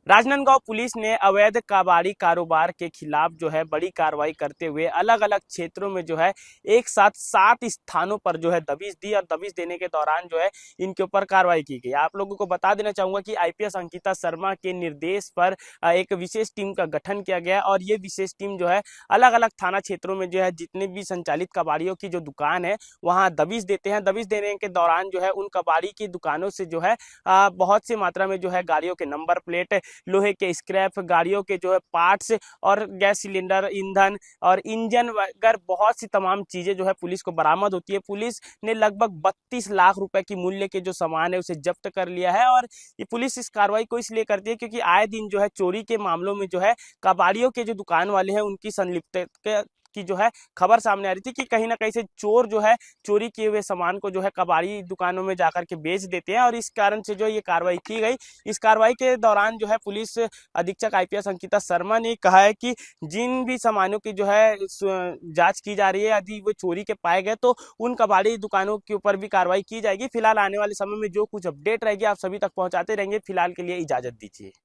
Rajnandgaon police ने अवैध कबाड़ी कारोबार के खिलाफ जो है बड़ी कार्रवाई करते हुए अलग अलग क्षेत्रों में जो है एक साथ 7 स्थानों पर जो है दबिश दी और दबिश देने के दौरान जो है इनके ऊपर कार्रवाई की गई। आप लोगों को बता देना चाहूंगा कि आईपीएस अंकिता शर्मा के निर्देश पर एक विशेष टीम का गठन किया गया और ये विशेष टीम जो है अलग अलग थाना क्षेत्रों में जो है जितने भी संचालित कबाड़ियों की जो दुकान है वहां दबिश देते हैं। दबिश देने के दौरान जो है उन कबाड़ी की दुकानों से जो है बहुत सी मात्रा में जो है गाड़ियों के नंबर प्लेट, लोहे के स्क्रैप, गाड़ियों के जो है पार्ट्स और गैस सिलेंडर, ईंधन और इंजन वगैरह बहुत सी तमाम चीजें जो है पुलिस को बरामद होती है। पुलिस ने लगभग 32 लाख रुपए की मूल्य के जो सामान है उसे जब्त कर लिया है और ये पुलिस इस कार्रवाई को इसलिए करती है क्योंकि आए दिन जो है चोरी के मामलों में जो है कबाड़ियों के जो दुकान वाले हैं उनकी संलिप्तता की जो है खबर सामने आ रही थी कि कहीं ना कहीं से चोर जो है चोरी किए हुए सामान को जो है कबाड़ी दुकानों में जाकर के बेच देते हैं और इस कारण से जो ये कार्रवाई की गई। इस कार्रवाई के दौरान जो है पुलिस अधीक्षक आईपीएस अंकिता शर्मा ने कहा है कि जिन भी सामानों की जो है जांच की जा रही है, यदि वो चोरी के पाए गए तो उन कबाड़ी दुकानों के ऊपर भी कार्रवाई की जाएगी। फिलहाल आने वाले समय में जो कुछ अपडेट रहेगी आप सभी तक पहुंचाते रहेंगे। फिलहाल के लिए इजाजत दीजिए।